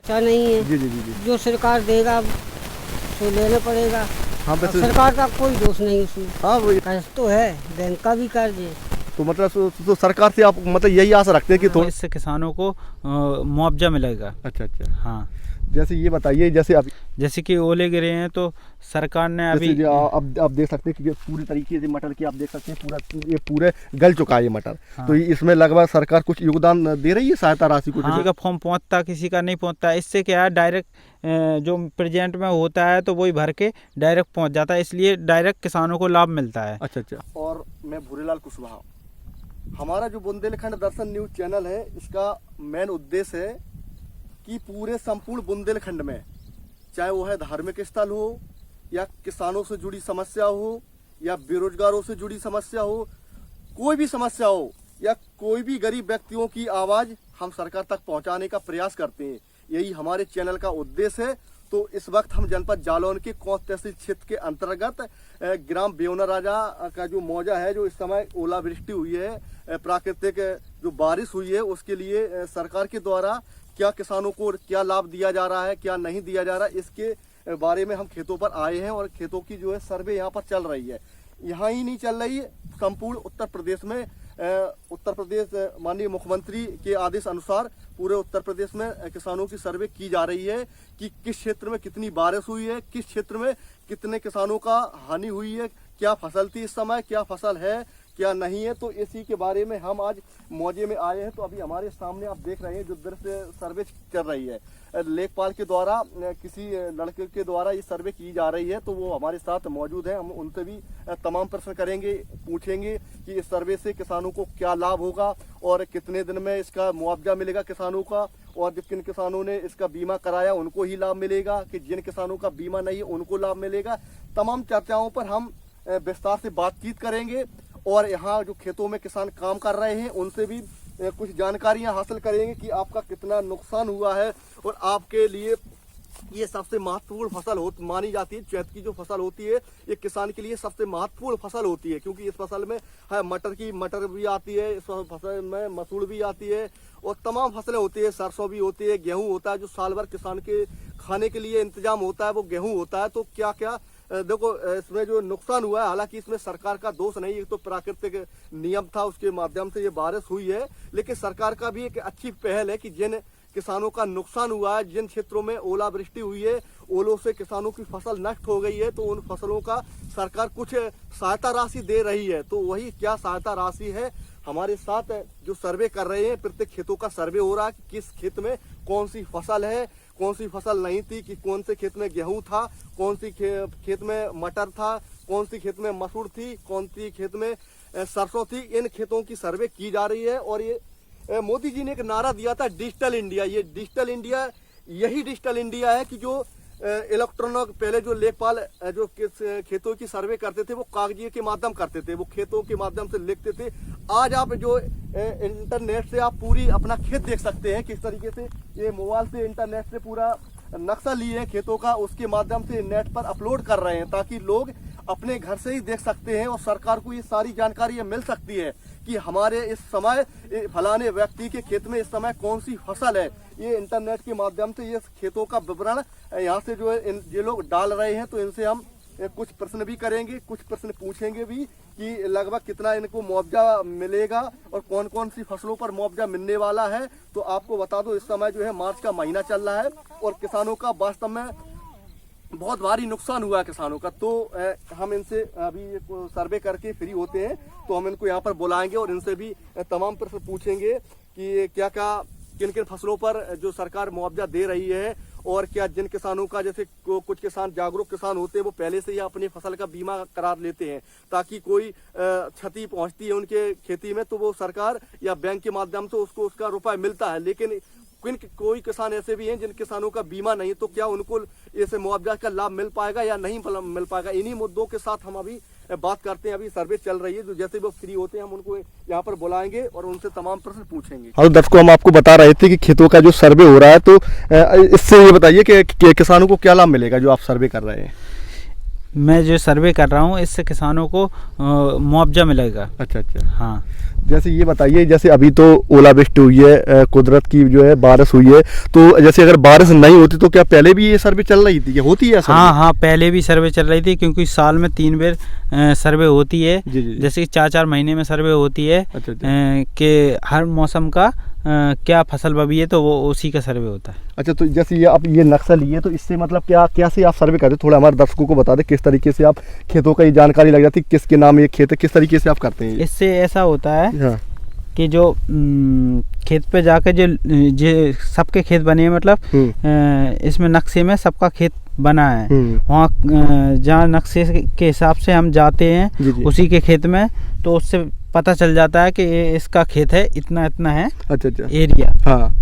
अच्छा नहीं है। जी जी जी जी। जो सरकार देगा तो लेना पड़ेगा। हाँ अब वैसे सरकार का कोई दोष नहीं उसमें। हाँ वही कर्ज तो है, बैंक का भी कर्ज है। तो मतलब तो सरकार से आप मतलब यही आशा रखते हैं कि थोड़ा। इससे किसानों को मुआवजा मिलेगा। अच्छा अच्छा। हाँ, जैसे ये बताइए, जैसे अब जैसे कि ओले गिरे हैं तो सरकार ने जैसे अभी जो अब आप देख सकते हैं कि पूरी तरीके से मटर की आप देख सकते हैं पूरा ये पूरे गल चुका है ये मटर। हाँ। तो इसमें लगभग सरकार कुछ योगदान दे रही है, सहायता राशि कुछ? किसी का फॉर्म पहुंचता, किसी का नहीं पहुंचता। इससे क्या है, डायरेक्ट जो प्रेजेंट में होता है तो वही भर के डायरेक्ट पहुंच जाता है, इसलिए डायरेक्ट किसानों को लाभ मिलता है। अच्छा अच्छा। और मैं भूरेलाल कुशवाहा, हमारा जो बुंदेलखंड दर्शन न्यूज चैनल है, इसका मेन उद्देश्य है कि पूरे संपूर्ण बुंदेलखंड में, चाहे वो है धार्मिक स्थल हो या किसानों से जुड़ी समस्या हो या बेरोजगारों से जुड़ी समस्या हो, कोई भी समस्या हो या कोई भी गरीब व्यक्तियों की आवाज हम सरकार तक पहुंचाने का प्रयास करते हैं। यही हमारे चैनल का उद्देश्य है। तो इस वक्त हम जनपद जालौन के कौंस तहसील क्षेत्र के अंतर्गत ग्राम बेवना राजा का जो मौजा है, जो इस समय ओलावृष्टि हुई है, प्राकृतिक जो बारिश हुई है, उसके लिए सरकार के द्वारा क्या किसानों को क्या लाभ दिया जा रहा है, क्या नहीं दिया जा रहा है, इसके बारे में हम खेतों पर आए हैं और खेतों की जो है सर्वे यहाँ पर चल रही है। यहाँ ही नहीं चल रही है, संपूर्ण उत्तर प्रदेश में उत्तर प्रदेश माननीय मुख्यमंत्री के आदेश अनुसार पूरे उत्तर प्रदेश में किसानों की सर्वे की जा रही है कि किस क्षेत्र में कितनी बारिश हुई है, किस क्षेत्र में कितने किसानों का हानि हुई है, क्या फसल थी इस समय, क्या फसल है, क्या नहीं है। तो इसी के बारे में हम आज मौजे में आए हैं। तो अभी हमारे सामने आप देख रहे हैं जो दृश्य सर्वे चल रही है, लेखपाल के द्वारा किसी लड़के के द्वारा ये सर्वे की जा रही है। तो वो हमारे साथ मौजूद है, हम उनसे भी तमाम प्रश्न करेंगे, पूछेंगे कि इस सर्वे से किसानों को क्या लाभ होगा और कितने दिन में इसका मुआवजा मिलेगा किसानों का, और जिन किसानों ने इसका बीमा कराया उनको ही लाभ मिलेगा कि जिन किसानों का बीमा नहीं है उनको लाभ मिलेगा। तमाम चर्चाओं पर हम विस्तार से बातचीत करेंगे और यहाँ जो खेतों में किसान काम कर रहे हैं उनसे भी कुछ जानकारियां हासिल करेंगे कि आपका कितना नुकसान हुआ है और आपके लिए ये सबसे महत्वपूर्ण फसल मानी जाती है। चैत की जो फसल होती है ये किसान के लिए सबसे महत्वपूर्ण फसल होती है, क्योंकि इस फसल में मटर भी आती है, इस फसल में मसूर भी आती है और तमाम फसलें होती है, सरसों भी होती है, गेहूं होता है। जो साल भर किसान के खाने के लिए इंतजाम होता है वो गेहूं होता है। तो क्या क्या देखो इसमें जो नुकसान हुआ है, हालांकि इसमें सरकार का दोष नहीं है, तो प्राकृतिक नियम था, उसके माध्यम से ये बारिश हुई है। लेकिन सरकार का भी एक अच्छी पहल है कि जिन किसानों का नुकसान हुआ है, जिन क्षेत्रों में ओलावृष्टि हुई है, ओलों से किसानों की फसल नष्ट हो गई है, तो उन फसलों का सरकार कुछ सहायता राशि दे रही है। तो वही क्या सहायता राशि है, हमारे साथ जो सर्वे कर रहे हैं, प्रत्येक खेतों का सर्वे हो रहा है कि किस खेत में कौन सी फसल है, कौन सी फसल नहीं थी, कि कौन से खेत में गेहूं था, कौन सी खेत में मटर था, कौन सी खेत में मसूर थी, कौन सी खेत में सरसों थी। इन खेतों की सर्वे की जा रही है। और ये मोदी जी ने एक नारा दिया था डिजिटल इंडिया। ये डिजिटल इंडिया यही डिजिटल इंडिया है कि जो इलेक्ट्रॉनिक, पहले जो लेखपाल जो खेतों की सर्वे करते थे वो कागजी के माध्यम करते थे, वो खेतों के माध्यम से लिखते थे। आज आप जो इंटरनेट से आप पूरी अपना खेत देख सकते हैं, किस तरीके से ये मोबाइल से इंटरनेट से पूरा नक्शा लिए हैं खेतों का, उसके माध्यम से नेट पर अपलोड कर रहे हैं ताकि लोग अपने घर से ही देख सकते हैं और सरकार को ये सारी जानकारी मिल सकती है कि हमारे इस समय फलाने व्यक्ति के खेत में इस समय कौन सी फसल है। ये इंटरनेट के माध्यम से ये खेतों का विवरण यहाँ से जो है ये लोग डाल रहे हैं। तो इनसे हम कुछ प्रश्न भी करेंगे, कुछ प्रश्न पूछेंगे भी कि लगभग कितना इनको मुआवजा मिलेगा और कौन कौन सी फसलों पर मुआवजा मिलने वाला है। तो आपको बता दो, इस समय जो है मार्च का महीना चल रहा है और किसानों का वास्तव में बहुत भारी नुकसान हुआ है किसानों का। तो हम इनसे अभी सर्वे करके फ्री होते हैं तो हम इनको यहाँ पर बुलाएंगे और इनसे भी तमाम प्रश्न पूछेंगे कि क्या क्या किन किन फसलों पर जो सरकार मुआवजा दे रही है और क्या जिन किसानों का, जैसे कुछ किसान जागरूक किसान होते हैं वो पहले से ही अपनी फसल का बीमा करा लेते हैं ताकि कोई क्षति पहुंचती है उनके खेती में तो वो सरकार या बैंक के माध्यम से उसको उसका रुपया मिलता है। लेकिन कोई किसान ऐसे भी हैं जिन किसानों का बीमा नहीं, तो क्या उनको ऐसे मुआवजा का लाभ मिल पाएगा या नहीं मिल पाएगा। इन्हीं मुद्दों के साथ हम अभी बात करते हैं। अभी सर्वे चल रही है, जो जैसे वो फ्री होते हैं हम उनको यहाँ पर बुलाएंगे और उनसे तमाम प्रश्न पूछेंगे। और दर्शकों, हम आपको बता रहे थे कि खेतों का जो सर्वे हो रहा है, तो इससे ये बताइए कि किसानों को क्या लाभ मिलेगा जो आप सर्वे कर रहे हैं। मैं जो सर्वे कर रहा हूँ इससे किसानों को मुआवजा मिलेगा। अच्छा अच्छा। हाँ, जैसे ये बताइए, जैसे अभी तो ओलावृष्टि हुई है, कुदरत की जो है बारिश हुई है, तो जैसे अगर बारिश नहीं होती तो क्या पहले भी ये सर्वे चल रही थी, या होती है सर्वे? हाँ हाँ, पहले भी सर्वे चल रही थी, क्योंकि साल में 3 बार सर्वे होती है। जी जी। जैसे कि 4-4 महीने में सर्वे होती है। अच्छा अच्छा। कि हर मौसम का क्या फसल बबी है, तो वो उसी का सर्वे होता है। अच्छा, तो जैसे ये आप ये नक्शा लिए, तो इससे मतलब क्या कैसे आप सर्वे करते, थोड़ा हमारे दर्शकों को बता दें किस तरीके से आप खेतों का ये जानकारी लग जाती है, किसके नाम ये खेत है, किस तरीके से आप करते हैं ये? इससे ऐसा होता है हाँ कि जो खेत पे जाके जो सबके खेत बने हैं, मतलब इसमें नक्शे में सबका खेत बना है, वहाँ जहाँ नक्शे के हिसाब से हम जाते हैं जी जी। उसी के खेत में, तो उससे पता चल जाता है कि ये इसका खेत है, इतना इतना है अच्छा अच्छा एरिया। हाँ,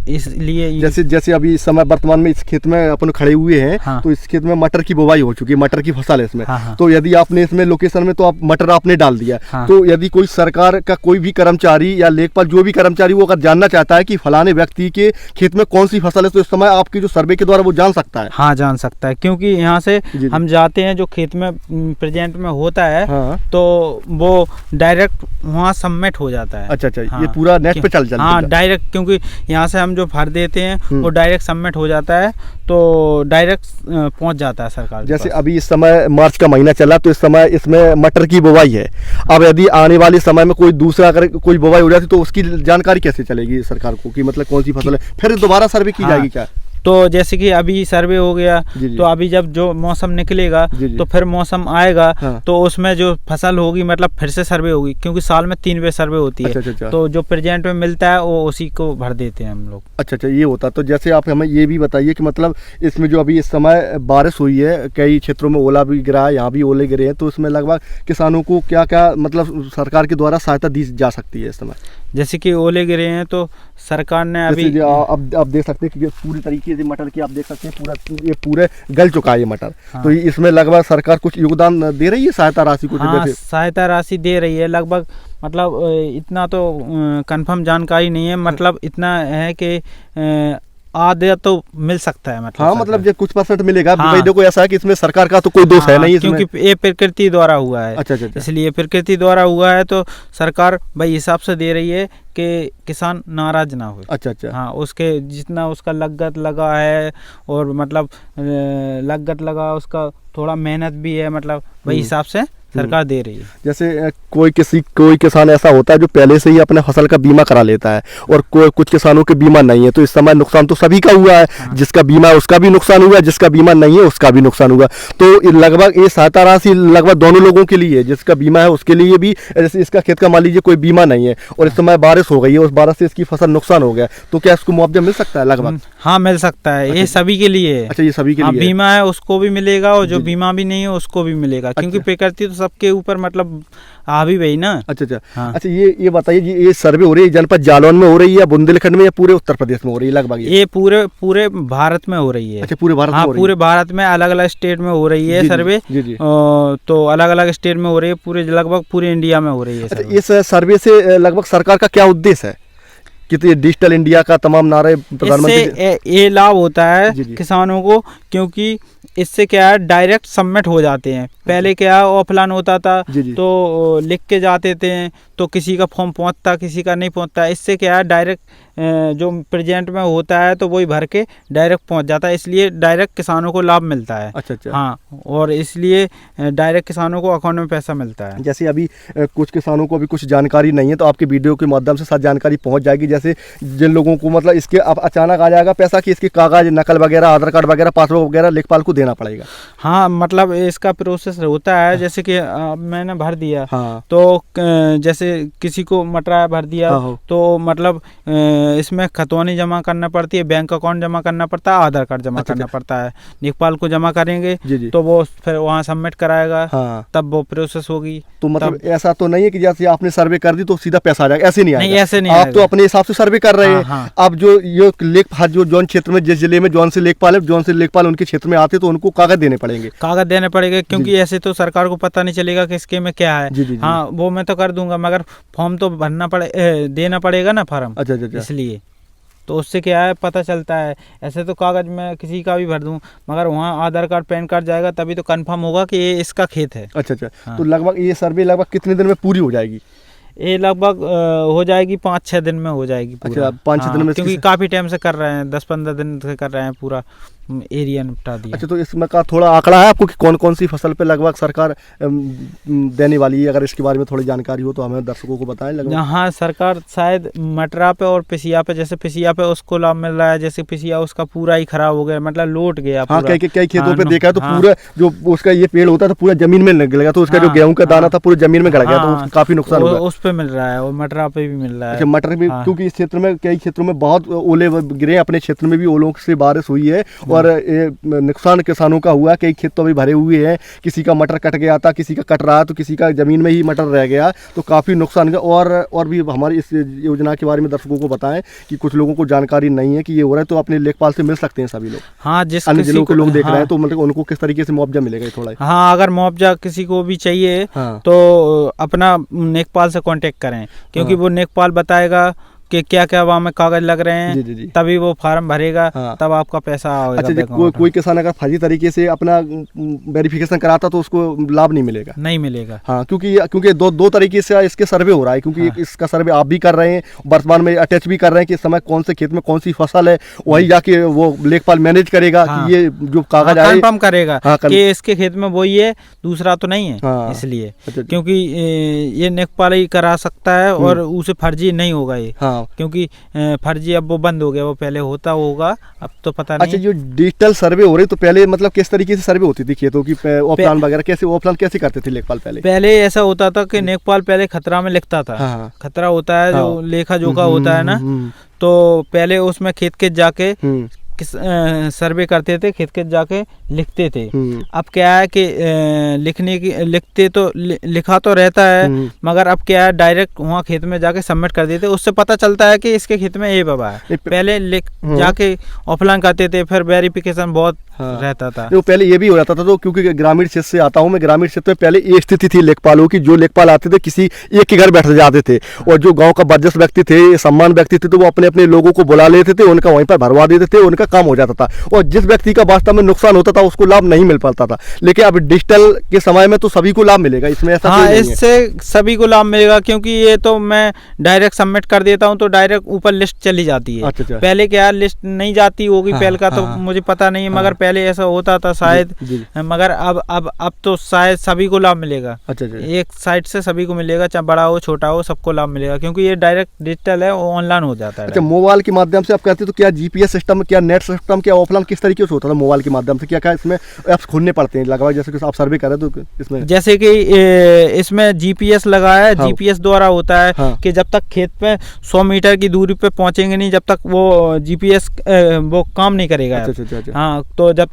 इसलिए जैसे अभी इस समय वर्तमान में इस खेत में अपन खड़े हुए हैं, हाँ। तो इस खेत में मटर की बुवाई हो चुकी है, मटर की फसल है इसमें। हाँ, हाँ। तो यदि आपने इसमें लोकेशन में तो आप मटर आपने डाल दिया, हाँ। तो यदि कोई सरकार का कोई भी कर्मचारी या लेखपाल जो भी कर्मचारी वो अगर जानना चाहता है कि फलाने व्यक्ति के खेत में कौन सी फसल है, तो इस समय आपके जो सर्वे के द्वारा वो जान सकता है? हाँ, जान सकता है, क्योंकि यहाँ से जी। हम जाते हैं जो खेत में प्रेजेंट में होता है, हाँ। तो वो डायरेक्ट वहाँ सबमिट हो जाता है। अच्छा अच्छा। हाँ। ये पूरा नेट पे चल हाँ, डायरेक्ट, क्योंकि यहाँ से हम जो भर देते हैं वो डायरेक्ट सबमिट हो जाता है, तो डायरेक्ट पहुँच जाता है सरकार के जैसे पास। अभी इस समय मार्च का महीना चला, तो इस समय इसमें मटर की बुवाई है। अब यदि आने वाले समय में कोई दूसरा अगर कोई बुवाई हो जाती, तो उसकी जानकारी कैसे चलेगी सरकार को कि मतलब कौन सी फसल है? फिर दोबारा सर्वे की हाँ। जाएगी क्या? तो जैसे कि अभी सर्वे हो गया, जी जी। तो अभी जब जो मौसम निकलेगा, जी जी। तो फिर मौसम आएगा, हाँ। तो उसमें जो फसल होगी मतलब फिर से सर्वे होगी, क्योंकि साल में 3 बार सर्वे होती है। अच्छा अच्छा अच्छा। तो जो प्रेजेंट में मिलता है वो उसी को भर देते हैं हम लोग। अच्छा अच्छा, ये होता। तो जैसे आप हमें ये भी बताइए कि मतलब इसमें जो अभी इस समय बारिश हुई है, कई क्षेत्रों में ओला भी गिरा है, यहाँ भी ओले गिरे हैं, तो इसमें लगभग किसानों को क्या क्या मतलब सरकार के द्वारा सहायता दी जा सकती है इस समय? जैसे कि ओले गिरे हैं तो सरकार ने अभी जैसे अब आप देख सकते हैं कि पूरी तरीके से मटर की आप देख सकते हैं, पूरा ये पूरे गल चुका है ये मटर। हाँ। तो इसमें लगभग सरकार कुछ योगदान दे रही है, सहायता राशि कुछ? हाँ, जैसे सहायता राशि दे रही है लगभग, मतलब इतना तो कंफर्म जानकारी नहीं है, मतलब इतना है कि आधे तो मिल सकता है, मतलब हाँ, मतलब जो कुछ % मिलेगा। हाँ। भाई देखो, ऐसा है कि इसमें सरकार का तो कोई दोष है हाँ, नहीं इसमें। क्योंकि ये प्रकृति द्वारा हुआ है। अच्छा अच्छा अच्छा। इसलिए प्रकृति द्वारा हुआ है, तो सरकार भाई हिसाब से दे रही है कि किसान नाराज ना हो। अच्छा अच्छा। हाँ, उसके जितना उसका लागत लगा है, और मतलब लागत लगा उसका, थोड़ा मेहनत भी है, मतलब वही हिसाब से सरकार दे रही है। जैसे कोई किसान ऐसा होता है जो पहले से ही अपने फसल का बीमा करा लेता है, और कुछ किसानों के बीमा नहीं है, तो इस समय नुकसान तो सभी का हुआ है। हाँ। जिसका बीमा है उसका भी नुकसान हुआ, जिसका बीमा नहीं है उसका भी नुकसान हुआ। तो लगभग ये सहायता राशि लगभग दोनों लोगों के लिए है, जिसका बीमा है उसके लिए भी। जैसे इसका खेत का मान लीजिए कोई बीमा नहीं है, और इस समय बारिश हो गई है, उस बारिश से इसकी फसल नुकसान हो गया, तो क्या इसको मुआवजा मिल सकता है लगभग? हाँ, मिल सकता है। ये सभी के लिए है। अच्छा, ये सभी के हाँ, लिए है। बीमा है उसको भी मिलेगा, और जो जी। बीमा भी नहीं है उसको भी मिलेगा, क्योंकि अच्छा। प्रकृति तो सबके ऊपर मतलब हावी भाई ना। अच्छा अच्छा। हाँ। अच्छा, ये बताइए जी, ये सर्वे हो रही है जनपद जालौन में हो रही है, या बुंदेलखंड में, या पूरे उत्तर प्रदेश में हो रही है लगभग? ये पूरे भारत में हो रही है। अच्छा, पूरे भारत में हाँ, हो रही है। पूरे भारत में अलग अलग स्टेट में हो रही है जी, जी, सर्वे। जी, जी। तो अलग अलग स्टेट में हो रही है, पूरे लगभग पूरे इंडिया में हो रही है अच्छा, सर्वे। इस सर्वे से लगभग सरकार का क्या उद्देश्य है कि तो ये डिजिटल इंडिया का तमाम नारे प्रधानमंत्री? इससे ये लाभ होता है जी, जी। किसानों को, क्योंकि इससे क्या है डायरेक्ट सबमिट हो जाते हैं। पहले क्या ऑफलाइन होता था, जी, जी। तो लिख के जाते थे, तो किसी का फॉर्म पहुंचता, किसी का नहीं पहुंचता। इससे क्या है डायरेक्ट जो प्रेजेंट में होता है तो वही भर के डायरेक्ट पहुंच जाता है, इसलिए डायरेक्ट किसानों को लाभ मिलता है। अच्छा अच्छा। हाँ, और इसलिए डायरेक्ट किसानों को अकाउंट में पैसा मिलता है। जैसे अभी कुछ किसानों को अभी कुछ जानकारी नहीं है, तो आपके वीडियो के माध्यम से साथ जानकारी पहुंच जाएगी। जैसे जिन लोगों को मतलब इसके अब अचानक आ जाएगा पैसा कि इसके कागज नकल वगैरह, आधार कार्ड वगैरह, पासबुक वगैरह लेखपाल को देना पड़ेगा? हाँ, मतलब इसका प्रोसेस होता है, जैसे कि मैंने भर दिया। हाँ। तो जैसे किसी को मटरा भर दिया, हाँ। तो मतलब इसमें खतौनी जमा करना पड़ती है, बैंक अकाउंट जमा करना पड़ता है, आधार कार्ड जमा अच्छा, करना पड़ता है। लेखपाल को जमा करेंगे, जी, जी। तो वो फिर वहाँ सबमिट कराएगा। हाँ। तब वो प्रोसेस होगी। तो मतलब ऐसा तो नहीं है कि जैसे आपने सर्वे कर दी तो सीधा पैसा आ जाएगा, ऐसे नहीं आएगा? नहीं, ऐसे नहीं आप तो आएगा। अपने हिसाब से सर्वे कर रहे हैं। हाँ। अब जो ये लेखपाल जो जौन क्षेत्र में, जिस जिले में जौन से लेखपाल है, जौन से लेखपाल उनके क्षेत्र में आते, तो उनको कागज देने पड़ेंगे। कागज देने पड़ेगा, क्योंकि ऐसे तो सरकार को पता नहीं चलेगा किसके में क्या है। जी, जी, जी। हाँ, वो मैं तो कर दूंगा, मगर फॉर्म तो भरना देना पड़ेगा ना, फॉर्म। अच्छा अच्छा अच्छा। इसलिए तो उससे क्या है पता चलता है। ऐसे तो कागज़ में किसी का भी भर दूं, मगर वहाँ आधार कार्ड पैन कार्ड जाएगा तभी तो कंफर्म होगा कि ये इसका खेत है। अच्छा अच्छा। हाँ। तो लगभग ये सर्वे लगभग कितने दिन में पूरी हो जाएगी? ये लगभग हो जाएगी 5-6 दिन में हो जाएगी पूरा। अच्छा, 5-6 दिन में क्योंकि काफ़ी टाइम से कर रहे हैं, 10-15 दिन से कर रहे हैं, पूरा एरिया निपटा दिया। अच्छा, तो इसमें का थोड़ा आंकड़ा है आपको कि कौन कौन सी फसल पे लगभग सरकार देने वाली है? अगर इसके बारे में थोड़ी जानकारी हो तो हमें दर्शकों को बताएं। लगभग हाँ, सरकार शायद मटरा पे और पिसिया पे, जैसे पिसिया पे उसको लाभ मिल रहा है, जैसे पिसिया उसका पूरा ही खराब हो गया, मतलब लौट गया हाँ, पूरा। कई खेतों पे देखा है तो हाँ, पूरा जो उसका ये पेड़ होता है तो पूरा जमीन में लग गया, तो उसका जो गेहूं का दाना था पूरी जमीन में गड़ गया, तो उसको काफी नुकसान हुआ। उस पे मिल रहा है और मटरा पे भी मिल रहा है। अच्छा, मटर भी, क्योंकि इस क्षेत्र में कई क्षेत्रों में बहुत ओले गिरे, अपने क्षेत्र में भी ओलों से बारिश हुई है और नुकसान किसानों का हुआ। कई खेत तो अभी भरे हुए हैं, किसी का मटर कट गया था, किसी का कट रहा तो किसी का जमीन में ही मटर रह गया, तो काफ़ी नुकसान हुआ। और भी हमारी इस योजना के बारे में दर्शकों को बताएं कि कुछ लोगों को जानकारी नहीं है कि ये हो रहा है, तो अपने लेखपाल से मिल सकते हैं सभी लोग। हाँ, जिस अन्य जिलों के लोग देख रहे हैं तो मतलब उनको किस तरीके से मुआवजा मिलेगा थोड़ा? हाँ, अगर मुआवजा किसी को भी चाहिए तो अपना लेखपाल से कांटेक्ट करें, क्योंकि वो लेखपाल बताएगा कि क्या क्या वहाँ में कागज लग रहे हैं। जी। तभी वो फार्म भरेगा। हाँ। तब आपका पैसा आएगा। अच्छा, कोई किसान अगर फर्जी तरीके से अपना वेरिफिकेशन कराता तो उसको लाभ नहीं मिलेगा? नहीं मिलेगा। हाँ, क्योंकि दो तरीके से इसके सर्वे हो रहा है, क्योंकि इसका सर्वे आप भी कर रहे हैं, वर्तमान में अटैच भी कर रहे हैं कि इस समय कौन से खेत में कौन सी फसल है, वही जाके वो लेखपाल मैनेज करेगा कि ये जो कागज आए कंफर्म करेगा कि इसके खेत में वही है, दूसरा तो नहीं है। इसलिए क्योंकि ये लेखपाल ही करा सकता है और उसे फर्जी नहीं होगा ये। क्योंकि फर्जी अब वो बंद हो गया, वो पहले होता होगा, अब तो पता नहीं। अच्छा, जो डिजिटल सर्वे हो रही तो पहले मतलब किस तरीके से सर्वे होती थी खेतों की? ऑफलाइन वगैरह कैसे, ऑफलाइन कैसे करते थे लेखपाल पहले? पहले ऐसा होता था कि लेखपाल पहले खतरा में लिखता था। खतरा होता है जो लेखा जोखा होता है ना, तो पहले उसमें खेत के जाके सर्वे करते थे, खेत खेत जाके लिखते थे। अब क्या है कि लिखा तो रहता है, मगर अब क्या है डायरेक्ट वहाँ खेत में जाके सबमिट कर देते, उससे पता चलता है कि इसके खेत में ये बाबा है। पहले जाके ऑफलाइन करते थे, फिर वेरिफिकेशन बहुत रहता था। तो पहले ये भी हो जाता था, तो क्योंकि ग्रामीण क्षेत्र से आता हूँ मैं, ग्रामीण क्षेत्र में पहले ये स्थिति थी लेखपालों की, जो लेखपाल आते थे किसी एक के घर बैठ जाते थे, और जो गांव का बर्जस व्यक्ति थे, सम्मान व्यक्ति थे, तो वो अपने अपने लोगों को बुला लेते थे, उनका वहीं पर भरवा देते थे, उनका काम हो जाता था, और जिस व्यक्ति का वास्तव में नुकसान होता था उसको लाभ नहीं मिल पाता था। लेकिन अब डिजिटल के समय में तो सभी को लाभ मिलेगा, इसमें ऐसा हाँ, इससे सभी को लाभ मिलेगा, क्योंकि ये तो मैं डायरेक्ट सबमिट कर देता हूँ तो डायरेक्ट ऊपर लिस्ट चली जाती है। अच्छा। पहले क्या लिस्ट नहीं जाती होगी, पहले का तो मुझे पता नहीं है, मगर पहले ऐसा होता था शायद, मगर अब तो शायद सभी को लाभ मिलेगा। अच्छा। एक साइड से सभी को मिलेगा, चाहे बड़ा हो छोटा हो, सबको लाभ मिलेगा, क्योंकि ये डायरेक्ट डिजिटल है, ऑनलाइन हो जाता है। अच्छा, मोबाइल के माध्यम से आप कहते तो क्या जीपीएस सिस्टम, क्या नेट सिस्टम, क्या ऑफलाइन किस तरीके से होता था मोबाइल के माध्यम से? क्या इसमें ऐप्स खोलने पड़ते हैं लगभग, जैसे कि आप सर्वे करें तो इसमें? जैसे कि इसमें जीपीएस लगा है। जीपीएस द्वारा होता है कि जब तक खेत पे 100 मीटर की दूरी पे पहुंचेंगे नहीं, जब तक वो जीपीएस वो काम नहीं करेगा। हाँ, तो जब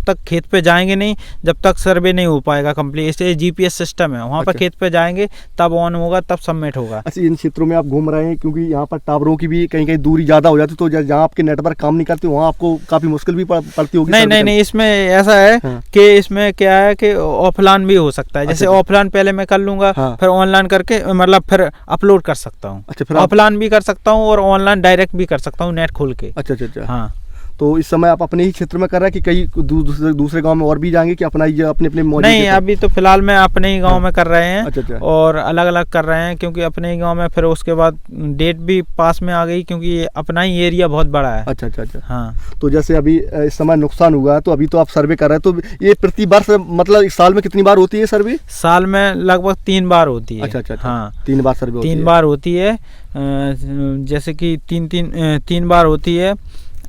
तक खेत पे जाएंगे नहीं, जब तक सर्वे नहीं हो पाएगा कंप्लीट। इसलिए जीपीएस सिस्टम है, वहाँ पर खेत पे जाएंगे तब ऑन होगा, तब सबमिट होगा। अच्छा, इन क्षेत्रों में आप घूम रहे हैं, क्योंकि यहाँ पर टावरों की भी कहीं कहीं दूरी ज्यादा हो जाती, तो जहाँ आपके नेटवर्क काम नहीं करते वहाँ आपको काफी मुश्किल भी पड़ती होगी? नहीं, इसमें ऐसा है कि इसमें क्या है कि ऑफलाइन भी हो सकता है। जैसे ऑफलाइन पहले मैं कर लूंगा, फिर ऑनलाइन करके मतलब फिर अपलोड कर सकता हूँ। अच्छा, ऑफलाइन भी कर सकता हूँ और ऑनलाइन डायरेक्ट भी कर सकता हूँ नेट खोल के। अच्छा। हाँ, तो इस समय आप अपने ही क्षेत्र में कर रहे हैं कि कहीं दूसरे गांव में और भी जाएंगे कि अपना अपने नहीं, अभी तो फिलहाल मैं अपने ही गांव में कर रहे हैं। अच्छा। और अलग अलग कर रहे हैं, क्योंकि अपने ही गांव में फिर उसके बाद डेट भी पास में आ गई, क्योंकि अपना ही एरिया बहुत बड़ा है। अच्छा। हाँ, तो जैसे अभी इस समय नुकसान हुआ, तो अभी तो आप सर्वे कर रहे हैं, तो ये प्रति वर्ष मतलब साल में कितनी बार होती है सर्वे? साल में लगभग 3 बार होती है। अच्छा। हाँ, 3 बार सर्वे 3 बार होती है। जैसे कि 3 बार होती है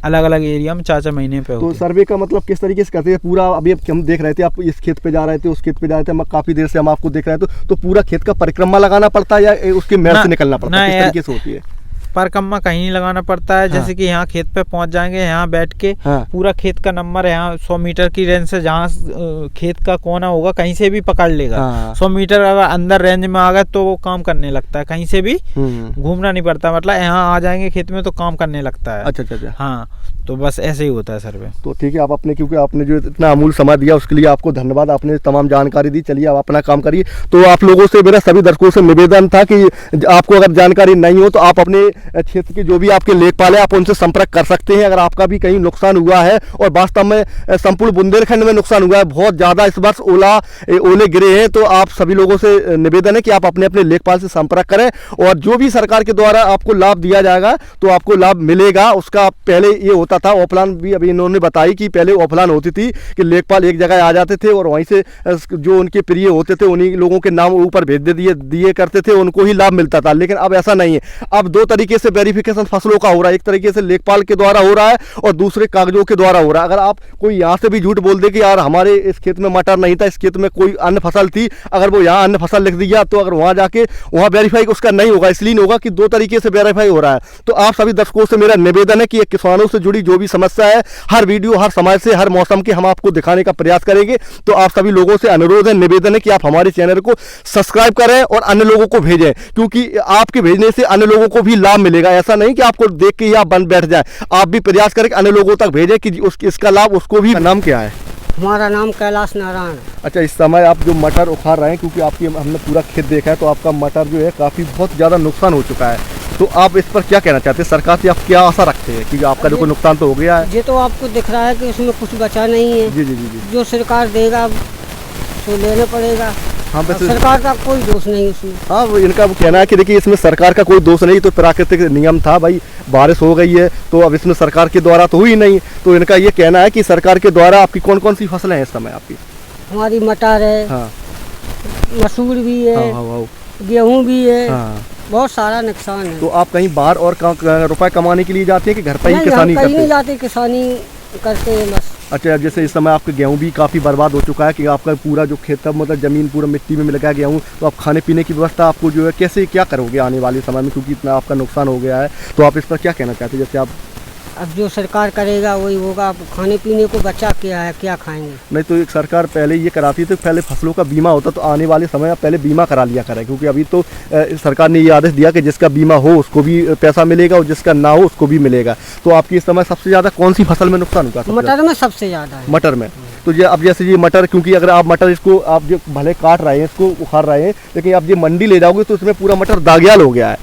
अलग अलग एरिया में, 4 महीने पे। तो सर्वे का मतलब किस तरीके से करते हैं पूरा? अभी हम देख रहे थे, आप इस खेत पे जा रहे थे, उस खेत पे जा रहे थे, काफी देर से हम आपको देख रहे थे, तो पूरा खेत का परिक्रमा लगाना पड़ता है या उसके मेड़ से निकलना पड़ता है? किस तरीके से होती है? परिक्रमा कहीं नहीं लगाना पड़ता है। जैसे कि यहाँ खेत पे पहुंच जाएंगे, यहाँ बैठ के पूरा खेत का नंबर यहाँ 100 मीटर की रेंज से, जहाँ खेत का कोना होगा कहीं से भी पकड़ लेगा। 100 मीटर अगर अंदर रेंज में आ गए तो वो काम करने लगता है, कहीं से भी घूमना नहीं पड़ता, मतलब यहाँ आ जाएंगे खेत में तो काम करने लगता है। अच्छा। हाँ, तो बस ऐसे ही होता है सर्वे। तो ठीक है, आप अपने, क्योंकि आपने जो इतना अमूल्य समय दिया उसके लिए आपको धन्यवाद, आपने तमाम जानकारी दी। चलिए आप अपना काम करिए। तो आप लोगों से, मेरा सभी दर्शकों से निवेदन था कि आपको अगर जानकारी नहीं हो तो आप अपने क्षेत्र के जो भी आपके लेखपाल है आप उनसे संपर्क कर सकते हैं अगर आपका भी कहीं नुकसान हुआ है। और वास्तव में संपूर्ण बुंदेलखंड में नुकसान हुआ है, बहुत ज़्यादा इस वर्ष ओले गिरे हैं। तो आप सभी लोगों से निवेदन है कि आप अपने अपने लेखपाल से संपर्क करें और जो भी सरकार के द्वारा आपको लाभ दिया जाएगा तो आपको लाभ मिलेगा। उसका पहले ये होता था ऑफलाइन, भी अभी इन्होंने बताई कि पहले ऑफलाइन होती थी कि लेखपाल एक जगह आ जाते थे और वहीं से जो उनके प्रिय होते थे उन्हीं लोगों के नाम ऊपर भेज दिए करते थे, उनको ही लाभ मिलता था। लेकिन अब ऐसा नहीं है, अब दो तरीके से वेरिफिकेशन फसलों का हो रहा है, एक तरीके से लेखपाल के द्वारा हो रहा है और दूसरे कागजों के द्वारा हो रहा है। अगर आप कोई यहाँ से भी झूठ बोल दे कि यार हमारे इस खेत में मटर नहीं था, इस खेत में कोई अन्य फसल थी, अगर वो यहाँ अन्य फसल लिख दिया तो अगर वहाँ जाके वहाँ वेरीफाई उसका नहीं होगा, इसलिए नहीं होगा कि दो तरीके से वेरीफाई हो रहा है। तो आप सभी दर्शकों से मेरा निवेदन है कि ये किसानों से जुड़ी जो भी समस्या है हर वीडियो हर समय से हर मौसम के हम आपको दिखाने का प्रयास करेंगे। तो आप सभी लोगों से अनुरोध है, निवेदन है कि आप हमारे चैनल को सब्सक्राइब करें और अन्य लोगों को भेजें, क्योंकि आपके भेजने से अन्य लोगों को भी लाभ मिलेगा। ऐसा नहीं कि आपको देख के ही आप बंद बैठ जाए, आप भी प्रयास करें कि अन्य लोगों तक भेजें कि इसका लाभ उसको भी। नाम क्या है? हमारा नाम कैलाश नारायण है। अच्छा, इस समय आप जो मटर उखाड़ रहे हैं, क्योंकि आपकी हमने पूरा खेत देखा है तो आपका मटर जो है काफ़ी बहुत ज़्यादा नुकसान हो चुका है, तो आप इस पर क्या कहना चाहते हैं? सरकार से आप क्या आशा रखते हैं कि आपका जो नुकसान तो हो गया है? ये तो आपको दिख रहा है कि उसमें कुछ बचा नहीं है। जी जी जी जी। जो सरकार देगा तो लेना पड़ेगा। हाँ, वैसे सरकार का कोई दोष नहीं उसमें। हाँ, वो इनका कहना है कि देखिए इसमें सरकार का कोई दोष नहीं, तो प्राकृतिक नियम था भाई, बारिश हो गई है तो अब इसमें सरकार के द्वारा तो हुई नहीं। तो इनका ये कहना है कि सरकार के द्वारा आपकी कौन कौन सी फसलें हैं इस समय आपकी? हमारी मटर है, हाँ, मसूर भी है, हाँ, हाँ, हाँ, गेहूँ भी है, हाँ। बहुत सारा नुकसान है। तो आप कहीं बाहर और रुपए कमाने के लिए जाते हैं कि घर पर ही नहीं, किसानी हम करते कहीं नहीं हैं? जाते, किसानी करते हैं बस। अच्छा, जैसे इस समय आपके गेहूं भी काफ़ी बर्बाद हो चुका है कि आपका पूरा जो खेत मतलब ज़मीन पूरा मिट्टी में मिल गया गेहूं, तो आप खाने पीने की व्यवस्था आपको जो है कैसे क्या करोगे आने वाले समय में, क्योंकि इतना आपका नुकसान हो गया है, तो आप इस पर क्या कहना चाहते हैं? जैसे आप अब जो सरकार करेगा वही होगा। अब खाने पीने को बचा क्या है, क्या खाएंगे? नहीं तो एक सरकार पहले ये कराती थी, पहले फसलों का बीमा होता, तो आने वाले समय में पहले बीमा करा लिया करें, क्योंकि अभी तो सरकार ने ये आदेश दिया कि जिसका बीमा हो उसको भी पैसा मिलेगा और जिसका ना हो उसको भी मिलेगा। तो आपकी इस समय सबसे ज़्यादा कौन सी फसल में नुकसान हुआ? मटर में सबसे ज़्यादा है। मटर में। तो ये अब जैसे ये मटर, क्योंकि अगर आप मटर इसको आप जो भले काट रहे हैं, इसको उखाड़ रहे हैं, लेकिन आप ये मंडी ले जाओगे तो इसमें पूरा मटर दागियाल हो गया है,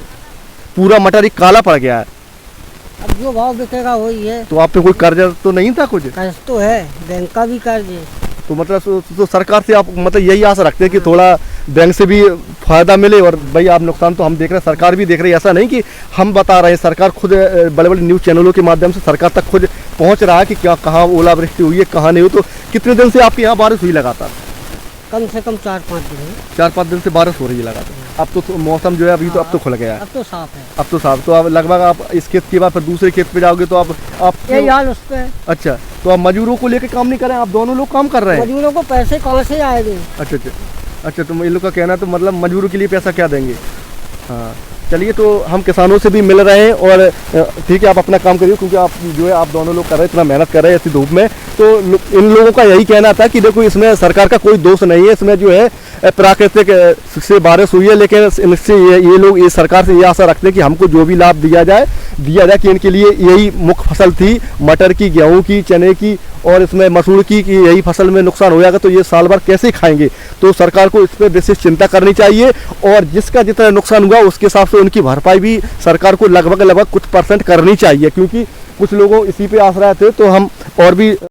पूरा मटर एक काला पड़ गया है। अब जो भाव बिकेगा वही है। तो आप पे कोई कर्ज तो नहीं था कुछ? कर्ज तो है, बैंक का भी कर्ज है। तो मतलब तो सरकार से आप मतलब यही आशा रखते हैं कि थोड़ा बैंक से भी फायदा मिले, और भाई आप नुकसान तो हम देख रहे हैं, सरकार भी देख रही है, ऐसा नहीं कि हम बता रहे हैं, सरकार खुद बड़े बड़े न्यूज़ चैनलों के माध्यम से सरकार तक खुद पहुंच रहा है कि क्या कहाँ ओलावृष्टि हुई है कहाँ नहीं हुई। तो कितने दिन से आपके यहाँ बारिश हुई लगातार? कम से कम 4-5 दिन है। 4-5 दिन से बारिश हो रही है लगातार। अब तो मौसम जो है अभी तो अब तो खुल गया है, अब तो साफ है। अब तो साफ। तो अब लगभग आप इस खेत के बाद फिर दूसरे खेत पे जाओगे तो आप यही हाल उस पे। अच्छा, तो आप मजदूरों को लेकर काम नहीं कर रहे हैं, आप दोनों लोग काम कर रहे हैं? मजदूरों को पैसे कहाँ से आएंगे? अच्छा अच्छा अच्छा, तो इन लोग का कहना तो मतलब मजदूरों के लिए पैसा क्या देंगे? हाँ, चलिए, तो हम किसानों से भी मिल रहे हैं और ठीक है, आप अपना काम करिए, क्योंकि आप जो है आप दोनों लोग कर रहे हैं, इतना मेहनत कर रहे हैं ऐसी धूप में। तो इन लोगों का यही कहना था कि देखो इसमें सरकार का कोई दोष नहीं है, इसमें जो है प्राकृतिक से बारिश हुई है, लेकिन इनसे ये लोग ये सरकार से ये आशा रखते हैं कि हमको जो भी लाभ दिया जाए कि इनके लिए यही मुख्य फसल थी, मटर की, गेहूँ की, चने की और इसमें मसूर की, कि यही फसल में नुकसान हो जाएगा तो ये साल भर कैसे खाएंगे। तो सरकार को इस पर विशेष चिंता करनी चाहिए और जिसका जितना नुकसान हुआ उसके हिसाब से उनकी भरपाई भी सरकार को लगभग कुछ % करनी चाहिए, क्योंकि कुछ लोगों इसी पे आश्रय थे। तो हम और भी